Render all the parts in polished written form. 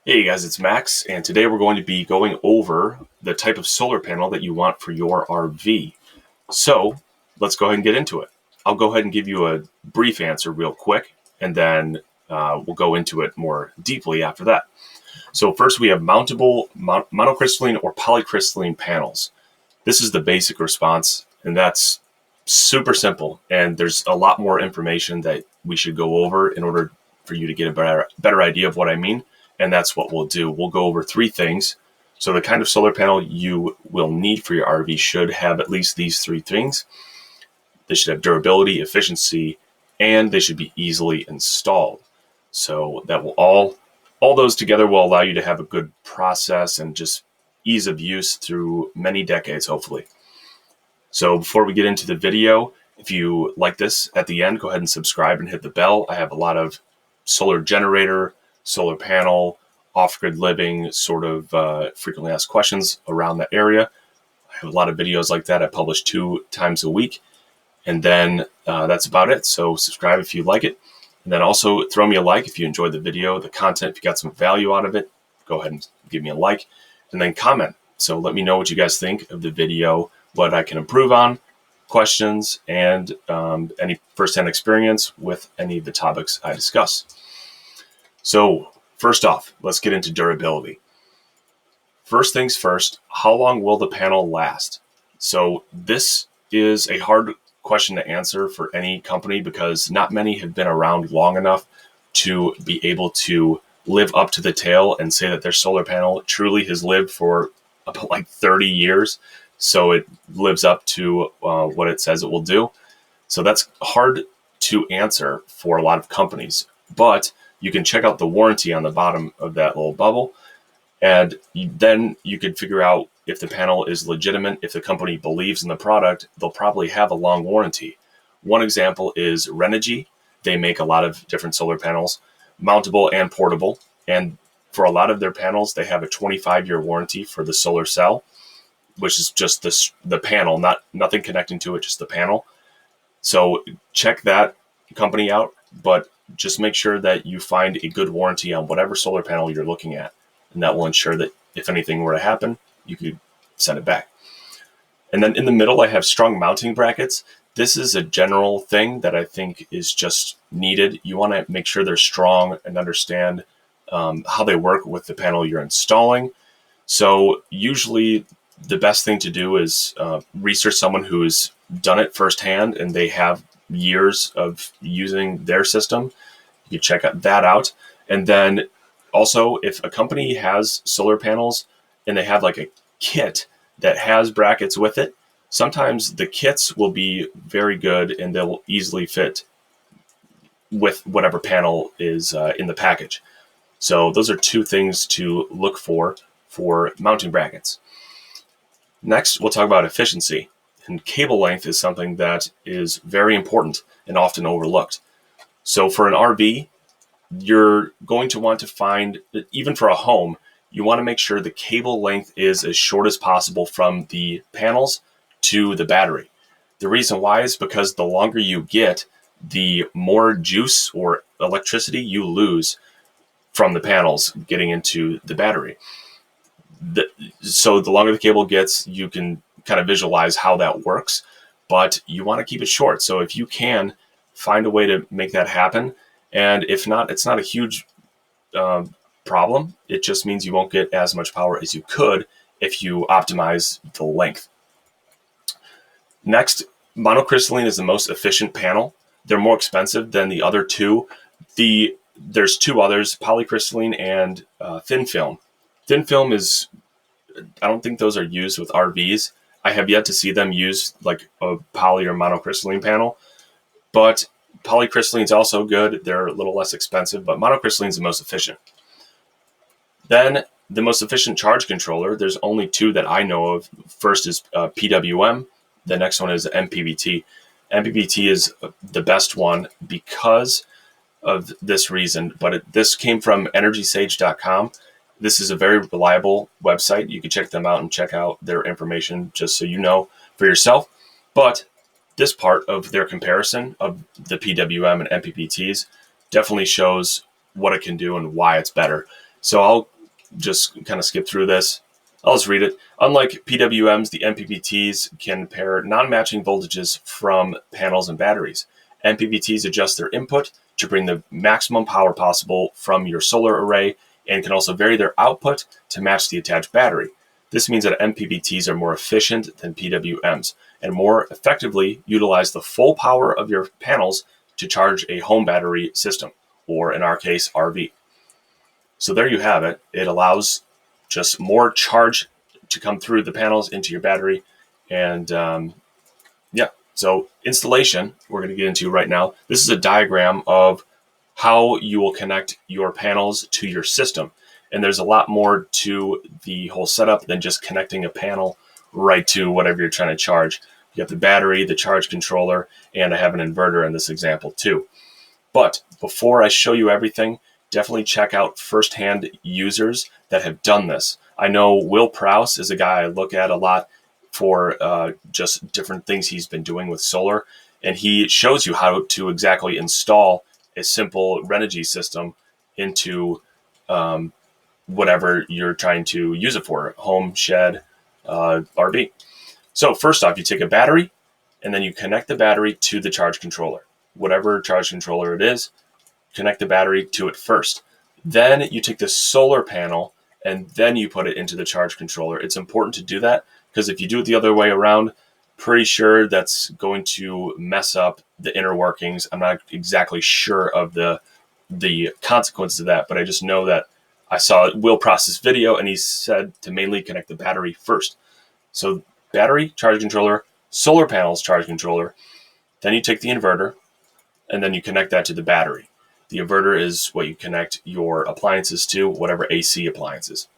Hey guys, it's Max, and today we're going to be going over the type of solar panel that you want for your RV. So let's go ahead and get into it. I'll go ahead and give you a brief answer real quick, and then we'll go into it more deeply after that. So first we have mountable monocrystalline or polycrystalline panels. This is the basic response, and that's super simple, and there's a lot more information that we should go over in order for you to get a better idea of what I mean. And that's what we'll do. We'll go over three things. So the kind of solar panel you will need for your RV should have at least these three things. They should have durability, efficiency, and they should be easily installed. So that will all those together will allow you to have a good process and just ease of use through many decades, hopefully. So before we get into the video, if you like this at the end, go ahead and subscribe and hit the bell. I have a lot of solar generator, solar panel, off-grid living, sort of frequently asked questions around that area. I have a lot of videos like that. I publish 2 times a week. And then that's about it. So subscribe if you like it. And then also throw me a like if you enjoyed the video, the content. If you got some value out of it, go ahead and give me a like. And then comment. So let me know what you guys think of the video, what I can improve on, questions, and any firsthand experience with any of the topics I discuss. So first off, let's get into durability. First things first, how long will the panel last? So this is a hard question to answer for any company because not many have been around long enough to be able to live up to the tale and say that their solar panel truly has lived for about like 30 years. So it lives up to what it says it will do. So that's hard to answer for a lot of companies, but you can check out the warranty on the bottom of that little bubble. And then you could figure out if the panel is legitimate. If the company believes in the product, they'll probably have a long warranty. One example is Renogy. They make a lot of different solar panels, mountable and portable. And for a lot of their panels, they have a 25-year warranty for the solar cell, which is just the panel, nothing connecting to it, just the panel. So check that company out, but just make sure that you find a good warranty on whatever solar panel you're looking at. And that will ensure that if anything were to happen, you could send it back. And then in the middle, I have strong mounting brackets. This is a general thing that I think is just needed. You want to make sure they're strong and understand how they work with the panel you're installing. So usually the best thing to do is research someone who's done it firsthand and they have years of using their system. You check that out. And then also, if a company has solar panels and they have like a kit that has brackets with it, sometimes the kits will be very good and they'll easily fit with whatever panel is in the package. So those are 2 things to look for mounting brackets. Next, we'll talk about efficiency. And cable length is something that is very important and often overlooked. So for an RV, you're going to want to find, even for a home, you want to make sure the cable length is as short as possible from the panels to the battery. The reason why is because the longer you get, the more juice or electricity you lose from the panels getting into the battery. So the longer the cable gets, you can kind of visualize how that works, but you want to keep it short. So if you can find a way to make that happen, and if not, it's not a huge problem. It just means you won't get as much power as you could if you optimize the length. Next, monocrystalline is the most efficient panel. They're more expensive than the other 2. There's 2 others, polycrystalline and thin film. Thin film is, I don't think those are used with RVs. I have yet to see them use like a poly or monocrystalline panel, but polycrystalline is also good. They're a little less expensive, but monocrystalline is the most efficient. Then the most efficient charge controller, there's only 2 that I know of. First is PWM. The next one is MPPT. MPPT is the best one because of this reason, but this came from EnergySage.com. This is a very reliable website. You can check them out and check out their information just so you know for yourself. But this part of their comparison of the PWM and MPPTs definitely shows what it can do and why it's better. So I'll just kind of skip through this. I'll just read it. Unlike PWMs, the MPPTs can pair non-matching voltages from panels and batteries. MPPTs adjust their input to bring the maximum power possible from your solar array and can also vary their output to match the attached battery. This means that MPPTs are more efficient than PWMs and more effectively utilize the full power of your panels to charge a home battery system, or in our case, RV. So there you have it. It allows just more charge to come through the panels into your battery. And yeah, so installation, we're going to get into right now. This is a diagram of how you will connect your panels to your system. And there's a lot more to the whole setup than just connecting a panel right to whatever you're trying to charge. You have the battery, the charge controller, and I have an inverter in this example too. But before I show you everything, definitely check out firsthand users that have done this. I know Will Prowse is a guy I look at a lot for just different things he's been doing with solar. And he shows you how to exactly install a simple Renogy system into whatever you're trying to use it for, home, shed, RV. So first off, you take a battery and then you connect the battery to the charge controller. Whatever charge controller it is, connect the battery to it first. Then you take the solar panel and then you put it into the charge controller. It's important to do that because if you do it the other way around, pretty sure that's going to mess up the inner workings. I'm not exactly sure of the consequences of that, but I just know that I saw Will Process video and he said to mainly connect the battery first. So battery, charge controller, solar panels, charge controller. Then you take the inverter and then you connect that to the battery. The inverter is what you connect your appliances to, whatever AC appliances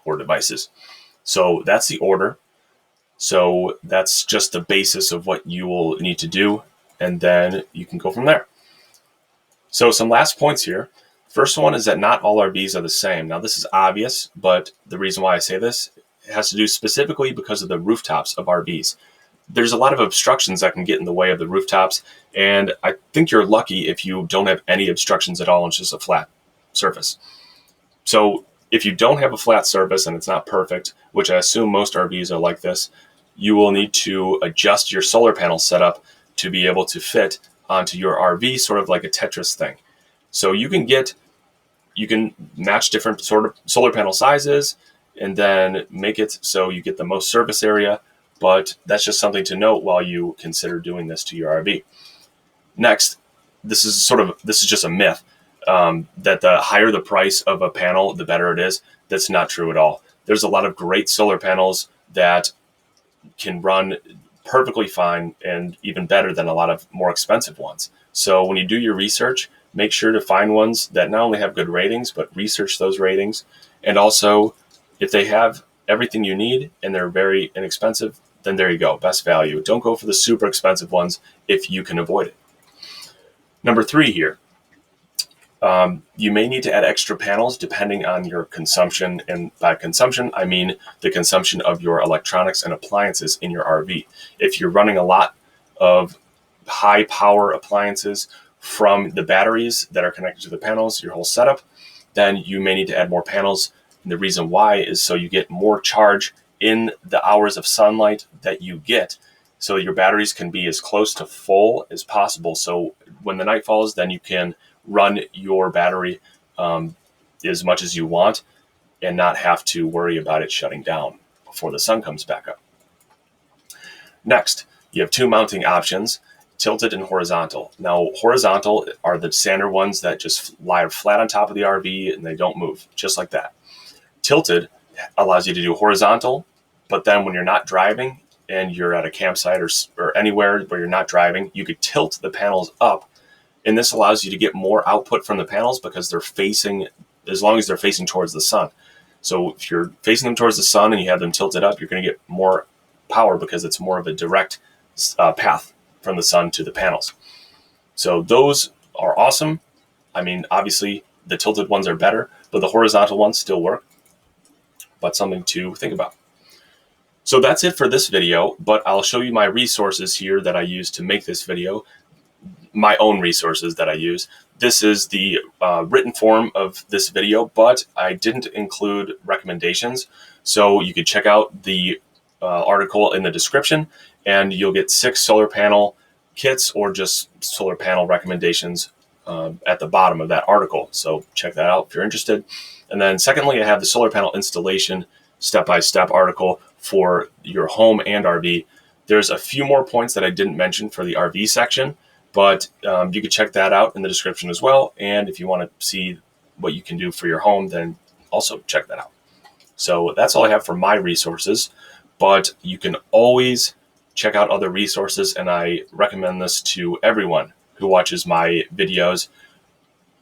or devices. So that's the order. So that's just the basis of what you will need to do, and then you can go from there. So some last points here. First one is that not all RVs are the same. Now this is obvious, but the reason why I say this has to do specifically because of the rooftops of RVs. There's a lot of obstructions that can get in the way of the rooftops, and I think you're lucky if you don't have any obstructions at all and it's just a flat surface. So if you don't have a flat surface and it's not perfect, which I assume most RVs are like this, you will need to adjust your solar panel setup to be able to fit onto your RV, sort of like a Tetris thing. So you can match different sort of solar panel sizes and then make it so you get the most surface area. But that's just something to note while you consider doing this to your RV. Next, this is just a myth that the higher the price of a panel, the better it is. That's not true at all. There's a lot of great solar panels that can run perfectly fine and even better than a lot of more expensive ones. So when you do your research, make sure to find ones that not only have good ratings, but research those ratings. And also, if they have everything you need and they're very inexpensive, then there you go, best value. Don't go for the super expensive ones if you can avoid it. Number 3 here, you may need to add extra panels depending on your consumption. And by consumption, I mean the consumption of your electronics and appliances in your RV. If you're running a lot of high power appliances from the batteries that are connected to the panels, your whole setup, then you may need to add more panels. And the reason why is so you get more charge in the hours of sunlight that you get, so your batteries can be as close to full as possible. So when the night falls, then you can run your battery as much as you want and not have to worry about it shutting down before the sun comes back up. Next, you have 2 mounting options, tilted and horizontal. Now, horizontal are the standard ones that just lie flat on top of the RV and they don't move, just like that. Tilted allows you to do horizontal, but then when you're not driving and you're at a campsite or anywhere where you're not driving, you could tilt the panels up. And this allows you to get more output from the panels because they're facing, as long as they're facing towards the sun. So if you're facing them towards the sun and you have them tilted up, you're going to get more power because it's more of a direct path from the sun to the panels. So those are awesome. I mean, obviously the tilted ones are better, but the horizontal ones still work. But something to think about. So that's it for this video, but I'll show you my resources here that I used to make this video. my own resources that I use. This is the written form of this video, but I didn't include recommendations. So you could check out the article in the description, and you'll get 6 solar panel kits or just solar panel recommendations at the bottom of that article. So check that out if you're interested. And then secondly, I have the solar panel installation step-by-step article for your home and RV. There's a few more points that I didn't mention for the RV section, but you can check that out in the description as well. And if you want to see what you can do for your home, then also check that out. So that's all I have for my resources, but you can always check out other resources, and I recommend this to everyone who watches my videos.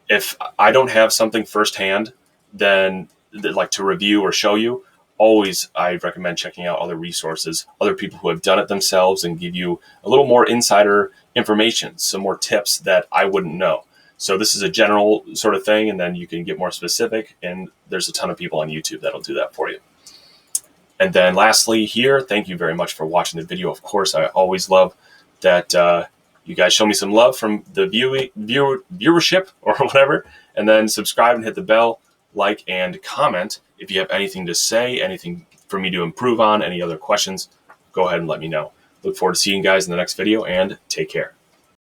If I don't have something firsthand, then like to review or show you, always I recommend checking out other resources, other people who have done it themselves and give you a little more insider information, some more tips that I wouldn't know. So this is a general sort of thing, and then you can get more specific, and there's a ton of people on YouTube that'll do that for you. And then lastly here, thank you very much for watching the video. Of course, I always love that you guys show me some love from the viewership or whatever, and then subscribe and hit the bell, like, and comment. If you have anything to say, anything for me to improve on, any other questions, go ahead and let me know. Look forward to seeing you guys in the next video, and take care.